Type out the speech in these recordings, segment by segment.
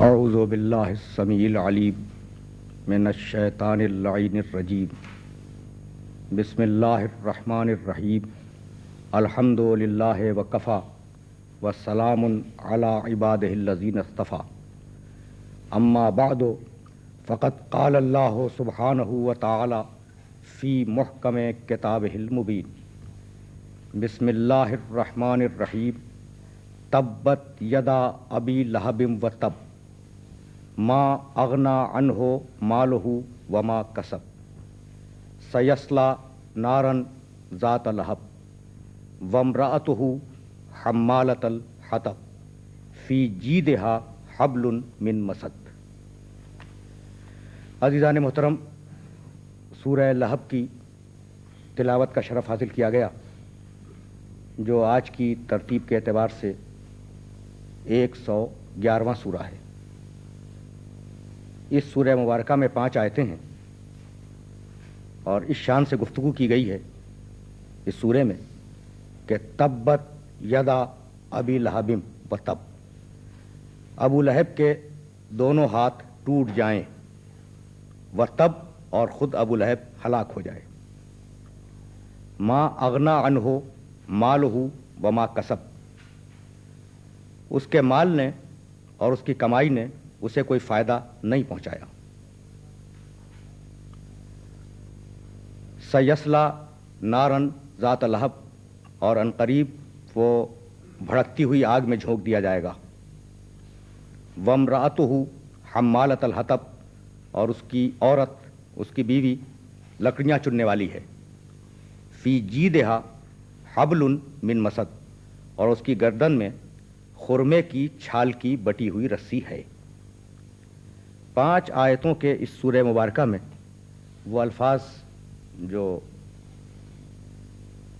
اعوذ باللہ السمیع العلیم من الشیطان اللعین الرجیم بسم اللہ الرحمن الرحیم الحمد للہ وکفی والسلام علی عبادہ الذین اصطفی اما بعد فقد قال اللہ سبحانہ وتعالی فی محکم کتابہ المبین بسم اللہ الرحمن الرحیم تبت یدا ابی لہب وتب ما اغنا عنہ مالہ وما کسب سیصلی نارا ذات لہب وامرأتہ حمالۃ الحطب فی جیدہا حبل من مسد۔ عزیزان محترم، سورہ لہب کی تلاوت کا شرف حاصل کیا گیا، جو آج کی ترتیب کے اعتبار سے 111واں سورہ ہے۔ اس سورہ مبارکہ میں 5 آیتیں ہیں اور اس شان سے گفتگو کی گئی ہے اس سورہ میں کہ تبت یدا ابی لہب وتب، ابو لہب کے دونوں ہاتھ ٹوٹ جائیں، وتب اور خود ابو لہب ہلاک ہو جائے۔ ما اغنا عنہ مالہ وما کسب، اس کے مال نے اور اس کی کمائی نے اسے کوئی فائدہ نہیں پہنچایا۔ سیصلی نارن ذات لہب، اور عنقریب وہ بھڑکتی ہوئی آگ میں جھونک دیا جائے گا۔ وامرأتہ حمالۃ الحطب، اور اس کی عورت، اس کی بیوی لکڑیاں چننے والی ہے۔ فی جیدہا حبل من مسد، اور اس کی گردن میں خرمے کی چھال کی بٹی ہوئی رسی ہے۔ 5 آیتوں کے اس سورہ مبارکہ میں وہ الفاظ جو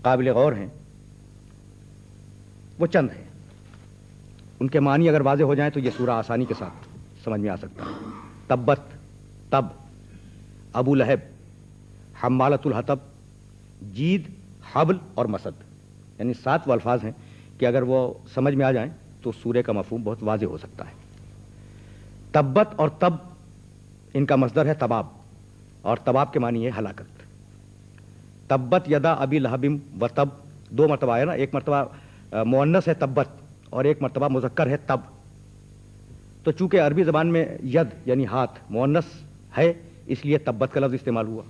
قابل غور ہیں وہ چند ہیں، ان کے معنی اگر واضح ہو جائیں تو یہ سورہ آسانی کے ساتھ سمجھ میں آ سکتا ہے۔ تبت، تب، ابو لہب، حمالۃ الحطب، جید، حبل اور مسد، یعنی 7 وہ الفاظ ہیں کہ اگر وہ سمجھ میں آ جائیں تو سورہ کا مفہوم بہت واضح ہو سکتا ہے۔ تبت اور تب ان کا مصدر ہے تباب، اور تباب کے معنی ہے ہلاکت۔ تبت یدا ابی لہب وتب 2 مرتبہ ہے نا، ایک مرتبہ مؤنث ہے تبت اور ایک مرتبہ مذکر ہے تب۔ تو چونکہ عربی زبان میں ید یعنی ہاتھ مؤنث ہے، اس لیے تبت کا لفظ استعمال ہوا،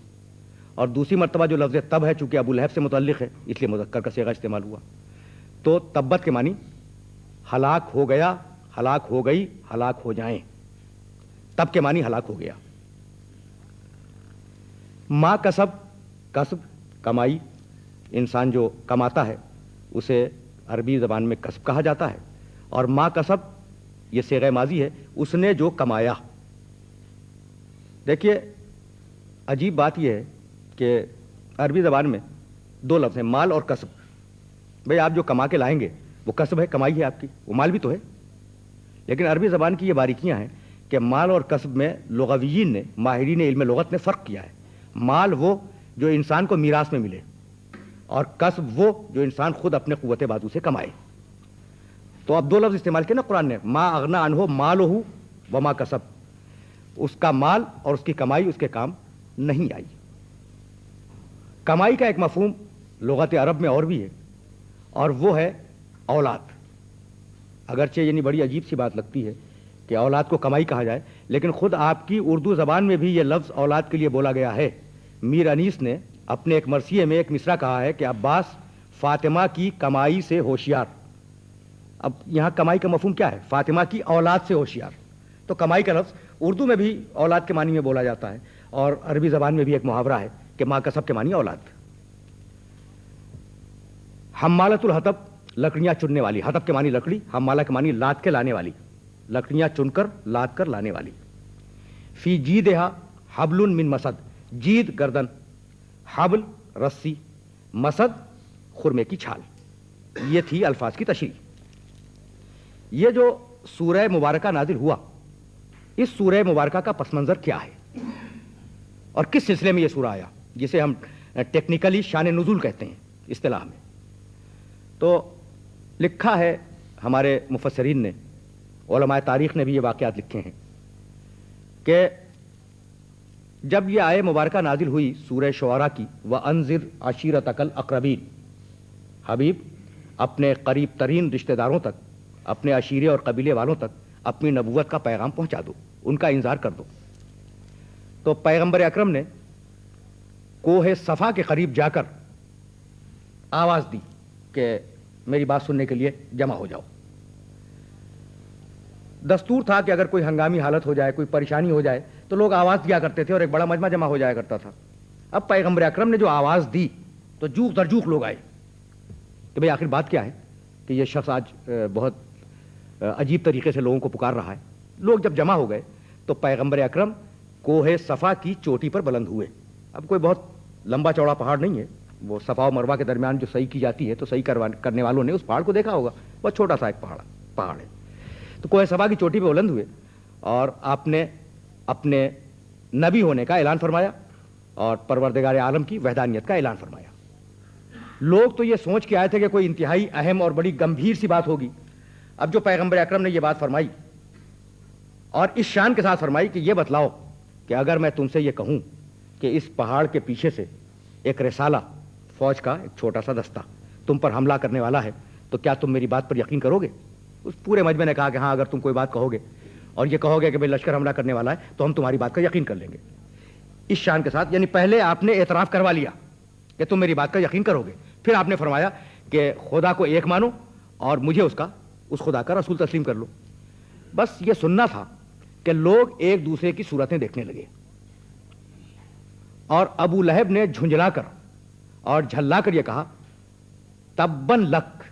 اور دوسری مرتبہ جو لفظ تب ہے چونکہ ابو لہب سے متعلق ہے اس لیے مذکر کا صیغہ استعمال ہوا۔ تو تبت کے معنی ہلاک ہو گیا، ہلاک ہو گئی، ہلاک ہو جائیں۔ تب کے معنی ہلاک ہو گیا۔ ما کسب، کسب کمائی، انسان جو کماتا ہے اسے عربی زبان میں کسب کہا جاتا ہے، اور ما کسب یہ صیغہ ماضی ہے، اس نے جو کمایا۔ دیکھیے عجیب بات یہ ہے کہ عربی زبان میں 2 لفظ ہیں، مال اور کسب۔ بھئی آپ جو کما کے لائیں گے وہ کسب ہے، کمائی ہے آپ کی، وہ مال بھی تو ہے۔ لیکن عربی زبان کی یہ باریکیاں ہیں کہ مال اور کسب میں لغویین نے، ماہرین علم لغت نے فرق کیا ہے۔ مال وہ جو انسان کو میراث میں ملے، اور کسب وہ جو انسان خود اپنے قوت بازو سے کمائے۔ تو اب 2 لفظ استعمال کیے نا قرآن نے، ما اغنا عنہ مالہ وما کسب، اس کا مال اور اس کی کمائی اس کے کام نہیں آئی۔ کمائی کا ایک مفہوم لغت عرب میں اور بھی ہے، اور وہ ہے اولاد۔ اگرچہ یعنی بڑی عجیب سی بات لگتی ہے کہ اولاد کو کمائی کہا جائے، لیکن خود آپ کی اردو زبان میں بھی یہ لفظ اولاد کے لیے بولا گیا ہے۔ میر انیس نے اپنے ایک مرثیے میں ایک مصرع کہا ہے کہ عباس فاطمہ کی کمائی سے ہوشیار۔ اب یہاں کمائی کا مفہوم کیا ہے؟ فاطمہ کی اولاد سے ہوشیار۔ تو کمائی کا لفظ اردو میں بھی اولاد کے معنی میں بولا جاتا ہے، اور عربی زبان میں بھی ایک محاورہ ہے کہ ما کسب کے معنی اولاد۔ حمالۃ الحطب، لکڑیاں چننے والی، حطب کے معنی لکڑی، حمالہ کے معنی لاد کے لانے والی، لکڑیاں چن کر لاد کر لانے والی۔ فی جیدہا حبل من مسد، جید گردن، حبل رسی، مسد خرمے کی چھال۔ یہ تھی الفاظ کی تشریح۔ یہ جو سورہ مبارکہ نازل ہوا، اس سورہ مبارکہ کا پس منظر کیا ہے اور کس سلسلے میں یہ سورہ آیا، جسے ہم ٹیکنیکلی شان نزول کہتے ہیں اصطلاح میں؟ تو لکھا ہے ہمارے مفسرین نے علماء تاریخ نے بھی یہ واقعات لکھے ہیں کہ جب یہ آیت مبارکہ نازل ہوئی سورہ شعراء کی وَأَنذِرْ عَشِيرَتَكَ الْأَقْرَبِينَ، حبیب اپنے قریب ترین رشتہ داروں تک، اپنے عشیرے اور قبیلے والوں تک اپنی نبوت کا پیغام پہنچا دو، ان کا انذار کر دو. تو پیغمبر اکرم نے کوہ صفا کے قریب جا کر آواز دی کہ میری بات سننے کے لیے جمع ہو جاؤ. دستور تھا کہ اگر کوئی ہنگامی حالت ہو جائے، کوئی پریشانی ہو جائے تو لوگ آواز دیا کرتے تھے اور ایک بڑا مجمع جمع ہو جایا کرتا تھا. اب پیغمبر اکرم نے جو آواز دی تو جوق در جوق لوگ آئے کہ بھئی آخر بات کیا ہے کہ یہ شخص آج بہت عجیب طریقے سے لوگوں کو پکار رہا ہے. لوگ جب جمع ہو گئے تو پیغمبر اکرم کوہ صفا کی چوٹی پر بلند ہوئے. اب کوئی بہت لمبا چوڑا پہاڑ نہیں ہے، وہ صفا و مروہ کے درمیان جو صحیح کی جاتی ہے تو صحیح کرنے والوں نے اس پہاڑ کو دیکھا ہوگا، بہت چھوٹا سا ایک پہاڑ ہے. تو کوہ صفا کی چوٹی پہ بلند ہوئے اور آپ نے اپنے نبی ہونے کا اعلان فرمایا اور پروردگار عالم کی وحدانیت کا اعلان فرمایا. لوگ تو یہ سوچ کے آئے تھے کہ کوئی انتہائی اہم اور بڑی گمبھیر سی بات ہوگی. اب جو پیغمبر اکرم نے یہ بات فرمائی اور اس شان کے ساتھ فرمائی کہ یہ بتلاؤ کہ اگر میں تم سے یہ کہوں کہ اس پہاڑ کے پیچھے سے ایک رسالہ فوج کا ایک چھوٹا سا دستہ تم پر حملہ کرنے والا ہے تو کیا تم میری بات پر یقین کرو گے؟ اس پورے مجمع نے کہا کہ ہاں اگر تم کوئی بات کہو گے اور یہ کہو گے کہ بھئی لشکر حملہ کرنے والا ہے تو ہم تمہاری بات کا یقین کر لیں گے. اس شان کے ساتھ، یعنی پہلے آپ نے اعتراف کروا لیا کہ تم میری بات کا یقین کرو گے، پھر آپ نے فرمایا کہ خدا کو ایک مانو اور مجھے اس خدا کا رسول تسلیم کر لو. بس یہ سننا تھا کہ لوگ ایک دوسرے کی صورتیں دیکھنے لگے اور ابو لہب نے جھنجلا کر اور جھلا کر یہ کہا تبن لک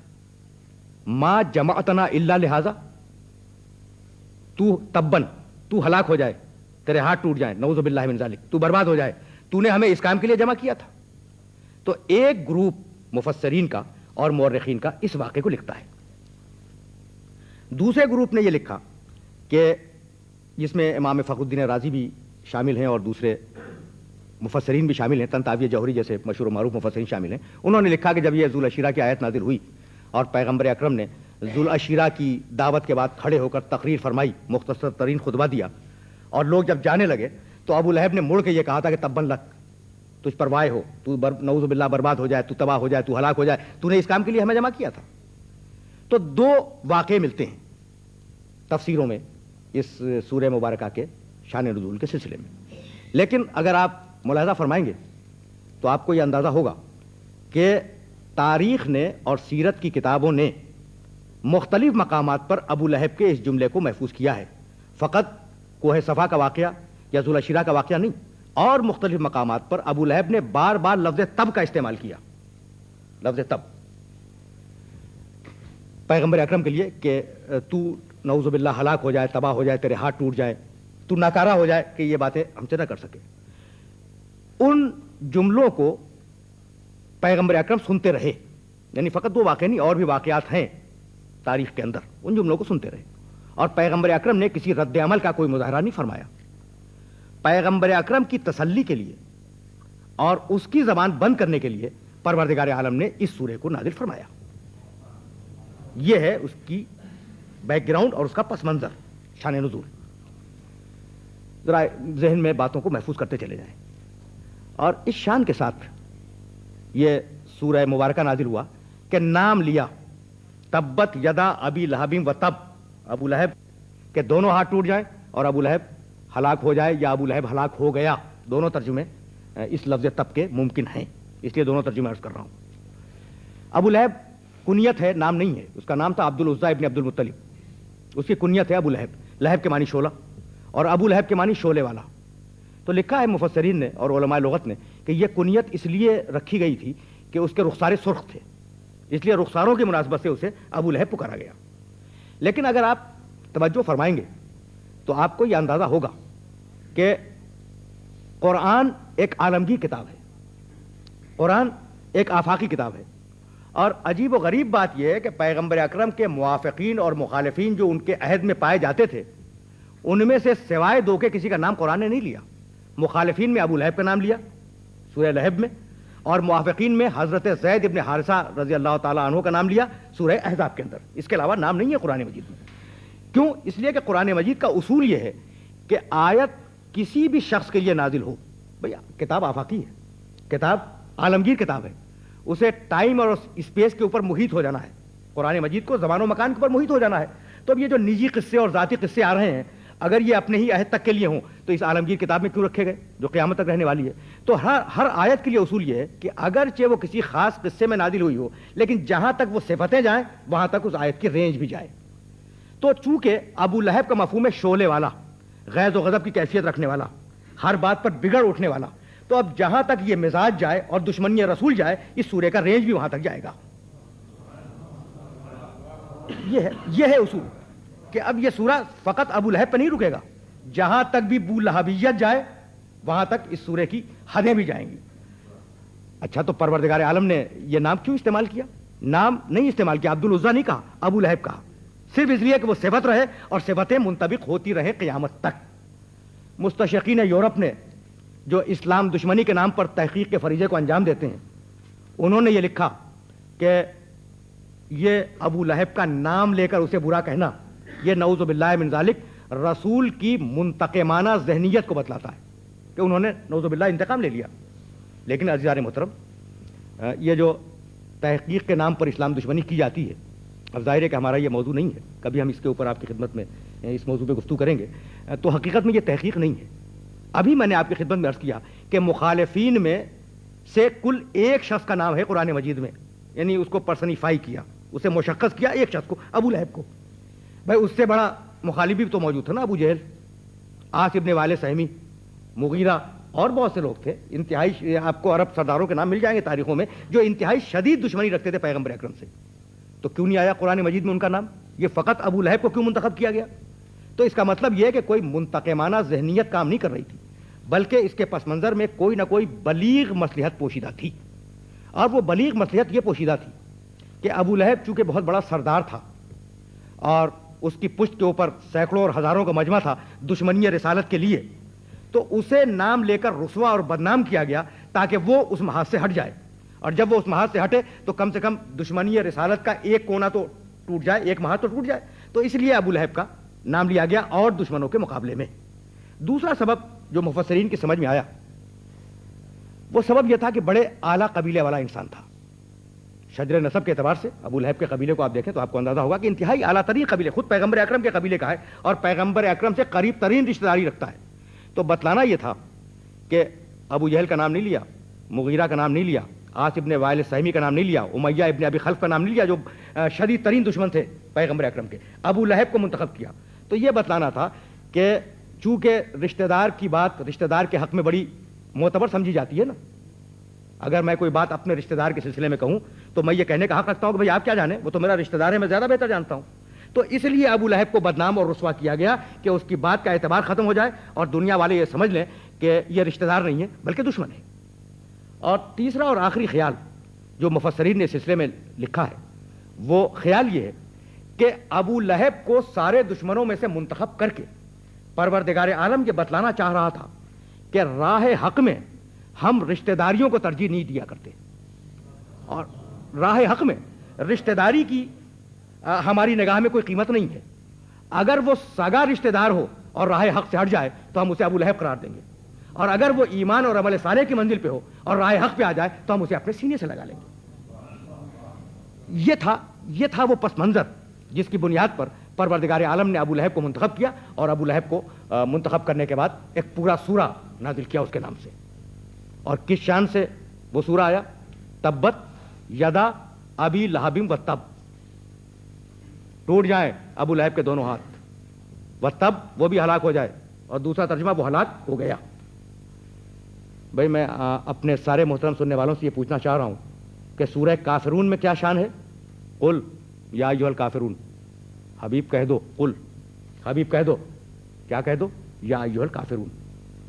ما جمعتنا الا لہذا، تو ہلاک ہو جائے، تیرے ہاتھ ٹوٹ جائیں، نعوذ باللہ من ذالک، تو برباد ہو جائے، تو نے ہمیں اس کام کے لیے جمع کیا تھا. تو ایک گروپ مفسرین کا اور مورخین کا اس واقعے کو لکھتا ہے. دوسرے گروپ نے یہ لکھا کہ جس میں امام فخر الدین رازی بھی شامل ہیں اور دوسرے مفسرین بھی شامل ہیں، طنطاوی جوہری جیسے مشہور و معروف مفسرین شامل ہیں. انہوں نے لکھا کہ جب یہ ذوالعشیرہ کی آیت نازل ہوئی اور پیغمبر اکرم نے ذوالعشیرہ کی دعوت کے بعد کھڑے ہو کر تقریر فرمائی، مختصر ترین خطبہ دیا اور لوگ جب جانے لگے تو ابو لہب نے مڑ کے یہ کہا تھا کہ تبن لک، تجھ پر وائے ہو، تو نعوذ باللہ برباد ہو جائے، تو تباہ ہو جائے، تو ہلاک ہو جائے، تو نے اس کام کے لیے ہمیں جمع کیا تھا. تو دو واقعے ملتے ہیں تفسیروں میں اس سورہ مبارکہ کے شان نزول کے سلسلے میں. لیکن اگر آپ ملاحظہ فرمائیں گے تو آپ کو یہ اندازہ ہوگا کہ تاریخ نے اور سیرت کی کتابوں نے مختلف مقامات پر ابو لہب کے اس جملے کو محفوظ کیا ہے. فقط کوہ صفا کا واقعہ یا ذوالعشیرہ کا واقعہ نہیں، اور مختلف مقامات پر ابو لہب نے بار بار لفظ تب کا استعمال کیا، لفظ تب پیغمبر اکرم کے لیے کہ تو نعوذ باللہ ہلاک ہو جائے، تباہ ہو جائے، تیرے ہاتھ ٹوٹ جائے، تو ناکارہ ہو جائے کہ یہ باتیں ہم سے نہ کر سکے. ان جملوں کو پیغمبر اکرم سنتے رہے، یعنی فقط دو واقعے نہیں، اور بھی واقعات ہیں تاریخ کے اندر، ان جملوں کو سنتے رہے اور پیغمبر اکرم نے کسی رد عمل کا کوئی مظاہرہ نہیں فرمایا. پیغمبر اکرم کی تسلی کے لیے اور اس کی زبان بند کرنے کے لیے پروردگار عالم نے اس سورہ کو نازل فرمایا. یہ ہے اس کی بیک گراؤنڈ اور اس کا پس منظر، شان نزول. ذرا ذہن میں باتوں کو محفوظ کرتے چلے جائیں. اور اس شان کے ساتھ یہ سورہ مبارکہ نازل ہوا کہ نام لیا تبت یدا ابی لہب و تب، ابو لہب کہ دونوں ہاتھ ٹوٹ جائیں اور ابو لہب ہلاک ہو جائے یا ابو لہب ہلاک ہو گیا. دونوں ترجمے اس لفظ تب کے ممکن ہیں، اس لیے دونوں ترجمے عرض کر رہا ہوں. ابو لہب کنیت ہے، نام نہیں ہے. اس کا نام تھا عبد العزیٰ ابن عبد المطلب، اس کی کنیت ہے ابو لہب. لہب کے معنی شعلہ اور ابو لہب کے معنی شعلے والا. تو لکھا ہے مفسرین نے اور علماء لغت نے کہ یہ کنیت اس لیے رکھی گئی تھی کہ اس کے رخسارے سرخ تھے، اس لیے رخساروں کی مناسبت سے اسے ابو لہب پکارا گیا. لیکن اگر آپ توجہ فرمائیں گے تو آپ کو یہ اندازہ ہوگا کہ قرآن ایک عالمگیر کتاب ہے، قرآن ایک آفاقی کتاب ہے. اور عجیب و غریب بات یہ ہے کہ پیغمبر اکرم کے موافقین اور مخالفین جو ان کے عہد میں پائے جاتے تھے، ان میں سے سوائے دو کے کسی کا نام قرآن نے نہیں لیا. مخالفین میں ابو لہب کا نام لیا سورہ لہب میں، اور موافقین میں حضرت زید ابن حارثہ رضی اللہ تعالیٰ عنہ کا نام لیا سورہ احزاب کے اندر. اس کے علاوہ نام نہیں ہے قرآن مجید میں. کیوں؟ اس لیے کہ قرآن مجید کا اصول یہ ہے کہ آیت کسی بھی شخص کے لیے نازل ہو، بھیا کتاب آفاقی ہے، کتاب عالمگیر کتاب ہے، اسے ٹائم اور اسپیس کے اوپر محیط ہو جانا ہے، قرآن مجید کو زمان و مکان کے اوپر محیط ہو جانا ہے۔ تو اب یہ جو نجی قصے اور ذاتی قصے آ رہے ہیں، اگر یہ اپنے ہی عہد تک کے لیے ہوں تو اس عالمگیر کتاب میں کیوں رکھے گئے جو قیامت تک رہنے والی ہے؟ تو ہر آیت کے لیے اصول یہ ہے کہ اگرچہ وہ کسی خاص قصے میں نازل ہوئی ہو، لیکن جہاں تک وہ صفتیں جائیں وہاں تک اس آیت کی رینج بھی جائے۔ تو چونکہ ابو لہب کا مفہوم ہے شعلے والا، غیظ و غضب کی کیفیت رکھنے والا، ہر بات پر بگڑ اٹھنے والا، تو اب جہاں تک یہ مزاج جائے اور دشمنی رسول جائے، اس سورے کا رینج بھی وہاں تک جائے گا۔ یہ ہے اصول کہ اب یہ سورہ فقط ابو لہب پہ نہیں رکے گا، جہاں تک بھی بو لہبیت جائے وہاں تک اس سورے کی حدیں بھی جائیں گی۔ اچھا، تو پروردگار عالم نے یہ نام کیوں استعمال کیا؟ نام نہیں استعمال کیا، عبد العزیٰ نہیں کہا، ابو لہب کہا، صرف اس لیے کہ وہ صفت رہے اور صفتیں منطبق ہوتی رہے قیامت تک۔ مستشرقین یورپ نے جو اسلام دشمنی کے نام پر تحقیق کے فریضے کو انجام دیتے ہیں، انہوں نے یہ لکھا کہ یہ ابو لہب کا نام لے کر اسے برا کہنا، یہ نعوذ باللہ من ذالک رسول کی منتقمانہ ذہنیت کو بتلاتا ہے کہ انہوں نے نعوذ باللہ انتقام لے لیا۔ لیکن عزیزان محترم، یہ جو تحقیق کے نام پر اسلام دشمنی کی جاتی ہے، اب ظاہر ہے کہ ہمارا یہ موضوع نہیں ہے، کبھی ہم اس کے اوپر آپ کی خدمت میں اس موضوع پہ گفتگو کریں گے، تو حقیقت میں یہ تحقیق نہیں ہے۔ ابھی میں نے آپ کی خدمت میں عرض کیا کہ مخالفین میں سے کل ایک شخص کا نام ہے قرآن مجید میں، یعنی اس کو پرسنیفائی کیا، اسے مشخص کیا ایک شخص کو، ابو لہب کو۔ بھائی اس سے بڑا مخالف بھی تو موجود تھا نا، ابو جہل، عاص ابن وائل سہمی، مغیرہ، اور بہت سے لوگ تھے انتہائی، آپ کو عرب سرداروں کے نام مل جائیں گے تاریخوں میں، جو انتہائی شدید دشمنی رکھتے تھے پیغمبر اکرم سے۔ تو کیوں نہیں آیا قرآن مجید میں ان کا نام؟ یہ فقط ابو لہب کو کیوں منتخب کیا گیا؟ تو اس کا مطلب یہ ہے کہ کوئی منتقمانہ ذہنیت کام نہیں کر رہی تھی، بلکہ اس کے پس منظر میں کوئی نہ کوئی بلیغ مصلحت پوشیدہ تھی، اور وہ بلیغ مصلحت یہ پوشیدہ تھی کہ ابو لہب چونکہ بہت بڑا سردار تھا اور اس کی پشت کے اوپر سینکڑوں اور ہزاروں کا مجمع تھا دشمنی رسالت کے لیے، تو اسے نام لے کر رسوا اور بدنام کیا گیا تاکہ وہ اس محاذ سے ہٹ جائے، اور جب وہ اس محاذ سے ہٹے تو کم سے کم دشمنی رسالت کا ایک کونا تو ٹوٹ جائے، ایک محاذ تو ٹوٹ جائے۔ تو اس لیے ابو لہب کا نام لیا گیا اور دشمنوں کے مقابلے میں۔ دوسرا سبب جو مفسرین کی سمجھ میں آیا، وہ سبب یہ تھا کہ بڑے اعلیٰ قبیلے والا انسان تھا۔ شجر نسب کے اعتبار سے ابو لہب کے قبیلے کو آپ دیکھیں تو آپ کو اندازہ ہوگا کہ انتہائی اعلیٰ ترین قبیلے، خود پیغمبر اکرم کے قبیلے کا ہے اور پیغمبر اکرم سے قریب ترین رشتہ داری رکھتا ہے۔ تو بتلانا یہ تھا کہ ابو جہل کا نام نہیں لیا، مغیرہ کا نام نہیں لیا، عاص ابن وائل سہمی کا نام نہیں لیا، امیہ ابن ابی خلف کا نام نہیں لیا جو شدید ترین دشمن تھے پیغمبر اکرم کے، ابو لہب کو منتخب کیا۔ تو یہ بتلانا تھا کہ چونکہ رشتہ دار کی بات رشتہ دار کے حق میں بڑی معتبر سمجھی جاتی ہے نا، اگر میں کوئی بات اپنے رشتہ دار کے سلسلے میں کہوں تو میں یہ کہنے کا حق رکھتا ہوں کہ بھائی آپ کیا جانیں، وہ تو میرا رشتہ دار ہے، میں زیادہ بہتر جانتا ہوں۔ تو اس لیے ابو لہب کو بدنام اور رسوا کیا گیا کہ اس کی بات کا اعتبار ختم ہو جائے اور دنیا والے یہ سمجھ لیں کہ یہ رشتہ دار نہیں ہے بلکہ دشمن ہے۔ اور تیسرا اور آخری خیال جو مفسرین نے اس سلسلے میں لکھا ہے، وہ خیال یہ ہے کہ ابو لہب کو سارے دشمنوں میں سے منتخب کر کے پروردگار عالم یہ بتلانا چاہ رہا تھا کہ راہ حق میں ہم رشتہ داریوں کو ترجیح نہیں دیا کرتے، اور راہ حق میں رشتہ داری کی ہماری نگاہ میں کوئی قیمت نہیں ہے۔ اگر وہ سگا رشتہ دار ہو اور راہ حق سے ہٹ جائے تو ہم اسے ابو لہب قرار دیں گے، اور اگر وہ ایمان اور عمل صالح کی منزل پہ ہو اور راہ حق پہ آ جائے تو ہم اسے اپنے سینے سے لگا لیں گے۔ یہ تھا وہ پس منظر جس کی بنیاد پر پروردگار عالم نے ابو لہب کو منتخب کیا، اور ابو لہب کو منتخب کرنے کے بعد ایک پورا سورہ نازل کیا اس کے نام سے۔ اور کس شان سے وہ سورہ آیا؟ تبت یدا ابی لہب و تب، ٹوٹ جائیں ابو لہب کے دونوں ہاتھ، و تب وہ بھی ہلاک ہو جائے، اور دوسرا ترجمہ وہ ہلاک ہو گیا۔ بھائی میں اپنے سارے محترم سننے والوں سے یہ پوچھنا چاہ رہا ہوں کہ سورہ کافرون میں کیا شان ہے؟ قل یا ایھا الکافرون، حبیب کہہ دو، قل، حبیب کہہ دو، کیا کہہ دو؟ یا ایھا الکافرون۔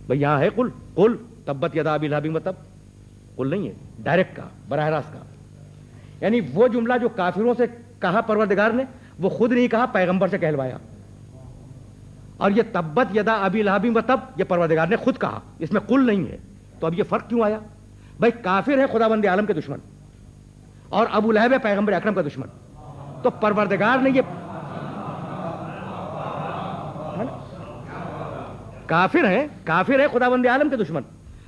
بھائی یہاں ہے قل، قل تبت یدا ابی لہب و تب، قل نہیں ہے، ڈائریکٹ کہا، براہ راست کہا۔ یعنی وہ جملہ جو کافروں سے کہا پروردگار نے، وہ خود نہیں کہا، پیغمبر سے کہلوایا۔ اور یہ تبت یدا ابی لہب و تب یہ پروردگار نے خود کہا، اس میں قل نہیں ہے۔ تو اب یہ فرق کیوں آیا؟ بھائی کافر ہے خداوند عالم کے دشمن، اور ابو لہب ہے پیغمبر اکرم کا دشمن، تو پروردگار نے یہ کافر ہے خداوند عالم کے دشمن،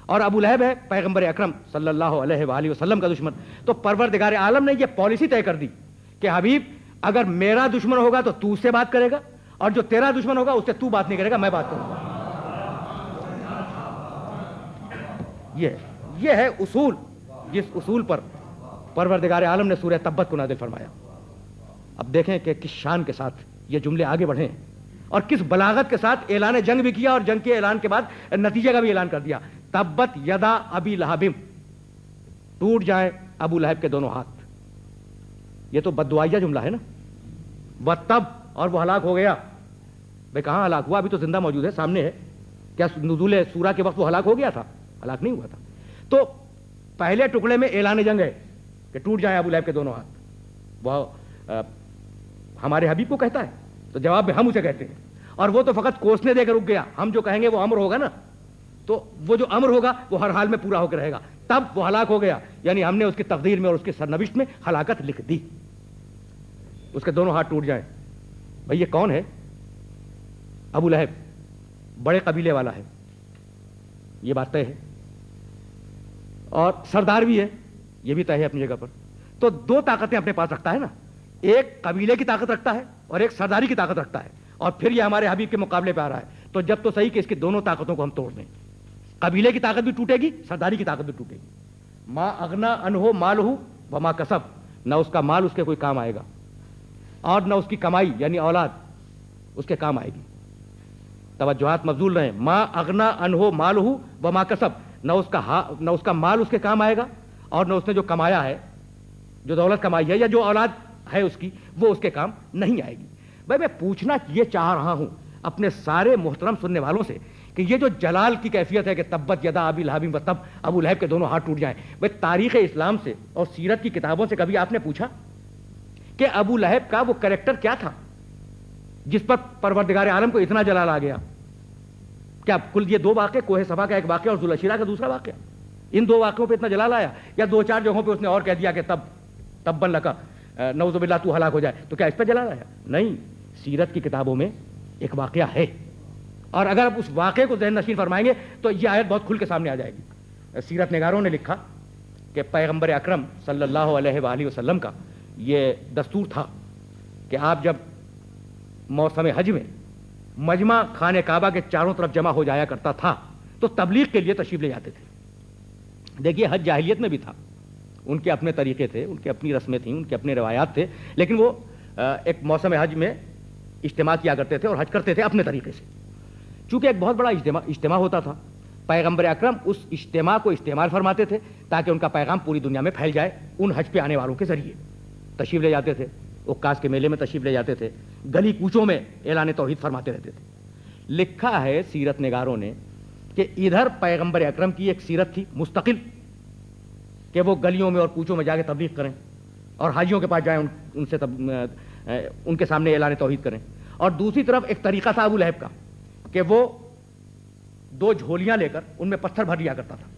اور ابو لہب ہے پیغمبر اکرم صلی اللہ علیہ وآلہ وسلم کا دشمن. تو پروردگار عالم نے یہ پالیسی طے کر دی کہ حبیب اگر میرا دشمن ہوگا تو تو اس سے بات کرے گا، اور جو تیرا دشمن ہوگا اس سے تو بات نہیں کرے گا، میں بات کروں گا. یہ ہے اصول، جس اصول پر پروردگار عالم نے سورہ تبت کو نازل فرمایا. اب دیکھیں کہ کس شان کے ساتھ یہ جملے آگے بڑھیں اور کس بلاغت کے ساتھ اعلان جنگ بھی کیا، اور جنگ کے اعلان کے بعد نتیجے کا بھی اعلان کر دیا. تبت یدا ابی لہب، ٹوٹ جائیں ابو لہب کے دونوں ہاتھ. یہ تو بددعائیہ جملہ ہے نا. وتب، اور وہ ہلاک ہو گیا. بھائی کہاں ہلاک ہوا؟ ابھی تو زندہ موجود ہے، سامنے ہے. کیا نزول سورہ کے وقت وہ ہلاک ہو گیا تھا؟ ہلاک نہیں ہوا تھا. تو پہلے ٹکڑے میں اعلان جنگ ہے کہ ٹوٹ جائیں ابو لہب کے دونوں ہاتھ. وہ ہمارے حبیب کو کہتا ہے تو جواب میں ہم اسے کہتے ہیں، اور وہ تو فقط کوسنے دے کے رک گیا. ہم جو کہیں گے وہ امر ہوگا نا، تو وہ جو امر ہوگا وہ ہر حال میں پورا ہو کے رہے گا. تب وہ ہلاک ہو گیا، یعنی ہم نے اس کی تقدیر میں اور اس کی سرنوشت میں ہلاکت لکھ دی. اس کے دونوں ہاتھ ٹوٹ جائیں. بھئی یہ کون ہے؟ ابو لہب بڑے قبیلے والا ہے، یہ بات طے ہے، اور سردار بھی ہے، یہ بھی طے ہے اپنی جگہ پر. تو دو طاقتیں اپنے پاس رکھتا ہے نا، ایک قبیلے کی طاقت رکھتا ہے اور ایک سرداری کی طاقت رکھتا ہے، اور پھر یہ ہمارے حبیب کے مقابلے پہ آ رہا ہے. تو جب تو صحیح کہ اس کی دونوں طاقتوں کو ہم توڑ دیں. قبیلے کی طاقت بھی ٹوٹے گی، سرداری کی طاقت بھی ٹوٹے گی. ما اغنا عنہ مالہ وما کسب، نہ اس کا مال اس کے کوئی کام آئے گا، اور نہ اس کی کمائی یعنی اولاد اس کے کام آئے گی. توجہات مبذول رہیں. ما اغنا عنہ مالہ وما کسب، نہ اس کا مال اس کے کام آئے گا، اور نہ اس نے جو کمایا ہے، جو دولت کمائی ہے یا جو اولاد ہے اس کی، وہ اس کے کام نہیں آئے گی. بھائی میں پوچھنا یہ چاہ رہا ہوں اپنے سارے محترم سننے والوں سے کہ یہ جو جلال کی کیفیت ہے کہ تبت یدا ابی لہب و تب، ابو لہب کے دونوں ہاتھ ٹوٹ جائیں، بھائی تاریخ اسلام سے اور سیرت کی کتابوں سے کبھی آپ نے پوچھا کہ ابو لہب کا وہ کریکٹر کیا تھا جس پر پروردگار عالم کو اتنا جلال آ گیا؟ کیا کل یہ دو واقعے، کوہ صفا کا ایک واقعہ اور ذوالعشیرہ کا دوسرا واقعہ، ان دو واقعوں پہ اتنا جلال آیا؟ یا دو چار جگہوں پہ اس نے اور کہہ دیا کہ تبا لکا، نعوذ باللہ تو ہلاک ہو جائے، تو کیا اس پہ جلال آیا؟ نہیں. سیرت کی کتابوں میں ایک واقعہ ہے، اور اگر آپ اس واقعے کو ذہن نشین فرمائیں گے تو یہ آیت بہت کھل کے سامنے آ جائے گی. سیرت نگاروں نے لکھا کہ پیغمبر اکرم صلی اللہ علیہ وآلہ وسلم کا یہ دستور تھا کہ آپ جب موسم حج میں مجمع خانہ کعبہ کے چاروں طرف جمع ہو جایا کرتا تھا تو تبلیغ کے لیے تشریف لے جاتے تھے. دیکھیے حج جاہلیت میں بھی تھا، ان کے اپنے طریقے تھے، ان کی اپنی رسمیں تھیں، ان کے اپنے روایات تھے، لیکن وہ ایک موسم حج میں اجتماع کیا کرتے تھے اور حج کرتے تھے اپنے طریقے سے. چونکہ ایک بہت بڑا اجتماع ہوتا تھا، پیغمبر اکرم اس اجتماع کو استعمال فرماتے تھے تاکہ ان کا پیغام پوری دنیا میں پھیل جائے. ان حج پہ آنے والوں کے ذریعے تشریف لے جاتے تھے، عکاس کے میلے میں تشریف لے جاتے تھے، گلی کوچوں میں اعلان توحید فرماتے رہتے تھے. لکھا ہے سیرت نگاروں نے کہ ادھر پیغمبر اکرم کی ایک سیرت تھی مستقل کہ وہ گلیوں میں اور کوچوں میں جا کے تبلیغ کریں اور حاجیوں کے پاس جائیں، ان کے سامنے اعلان توحید کریں. اور دوسری طرف ایک طریقہ تھا ابو لہب کا کہ وہ دو جھولیاں لے کر ان میں پتھر بھر لیا کرتا تھا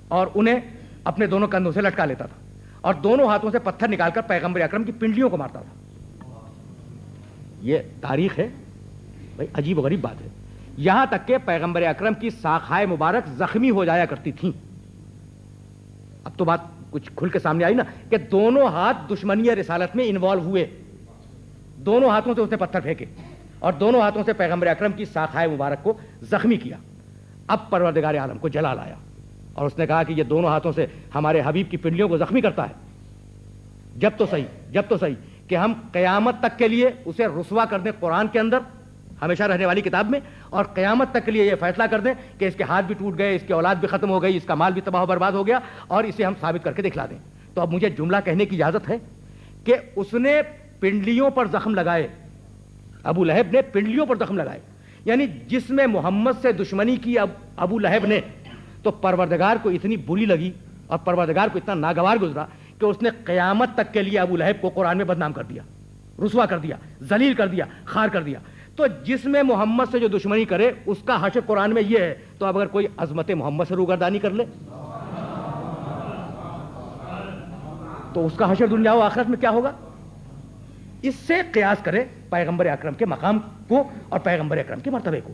اور انہیں اپنے دونوں کندھوں سے لٹکا لیتا تھا اور دونوں ہاتھوں سے پتھر نکال کر پیغمبر اکرم کی پنڈلیوں کو مارتا تھا. یہ تاریخ ہے بھائی، عجیب و غریب بات ہے. یہاں تک کہ پیغمبر اکرم کی ساقھائے مبارک زخمی ہو جایا کرتی تھیں. اب تو بات کچھ کھل کے سامنے آئی نا کہ دونوں ہاتھ دشمنی رسالت میں انوالو ہوئے، دونوں ہاتھوں سے اس نے پتھر پھینکے اور دونوں ہاتھوں سے پیغمبر اکرم کی ساقھائے مبارک کو زخمی کیا. اب پروردگار عالم کو جلال آیا اور اس نے کہا کہ یہ دونوں ہاتھوں سے ہمارے حبیب کی پنڈلیوں کو زخمی کرتا ہے. جب تو صحیح کہ ہم قیامت تک کے لیے اسے رسوا کر دیں قرآن کے اندر ہمیشہ رہنے والی کتاب میں، اور قیامت تک کے لیے یہ فیصلہ کر دیں کہ اس کے ہاتھ بھی ٹوٹ گئے، اس کی اولاد بھی ختم ہو گئی، اس کا مال بھی تباہ و برباد ہو گیا، اور اسے ہم ثابت کر کے دکھلا دیں. تو اب مجھے جملہ کہنے کی اجازت ہے کہ اس نے پنڈلیوں پر زخم لگائے، ابو لہب نے پنڈلیوں پر زخم لگائے، یعنی جس میں محمد سے دشمنی کی ابو لہب نے، تو پروردگار کو اتنی بری لگی اور پروردگار کو اتنا ناگوار گزرا کہ اس نے قیامت تک کے لیے ابو لہب کو قرآن میں بدنام کر دیا، رسوا کر دیا، ذلیل کر دیا، خار کر دیا. تو جس میں محمد سے جو دشمنی کرے اس کا حشر قرآن میں یہ ہے. تو اب اگر کوئی عظمت محمد سے روگردانی کر لے تو اس کا حشر دنیا و آخرت میں کیا ہوگا؟ اس سے قیاس کرے پیغمبر اکرم کے مقام کو اور پیغمبر اکرم کے مرتبے کو.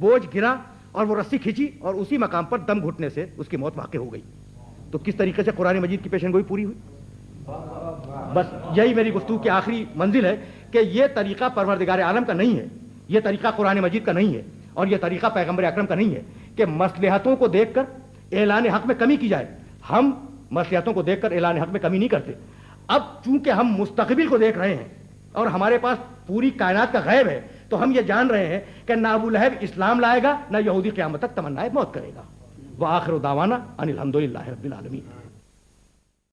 بوجھ گرا اور وہ رسی کھینچی اور اسی مقام پر دم گھٹنے سے اس کی موت واقع ہو گئی. تو کس طریقے سے قرآن مجید کی پیشن گوئی پوری ہوئی. بس یہی میری گفتگو کی آخری منزل ہے کہ یہ طریقہ پروردگار عالم کا نہیں ہے, یہ طریقہ قرآن مجید کا نہیں ہے, اور یہ طریقہ پیغمبر اکرم کا نہیں ہے کہ مصلحتوں کو دیکھ کر اعلان حق میں کمی کی جائے. ہم مصلحتوں کو دیکھ کر اعلان حق میں کمی نہیں کرتے. اب چونکہ ہم مستقبل کو دیکھ رہے ہیں اور ہمارے پاس پوری کائنات کا غیب ہے, تو ہم یہ جان رہے ہیں کہ نہ ابو لہب اسلام لائے گا, نہ یہودی قیامت تک تمنائے موت کرے گا. وآخر دعوانا ان الحمدللہ رب العالمین.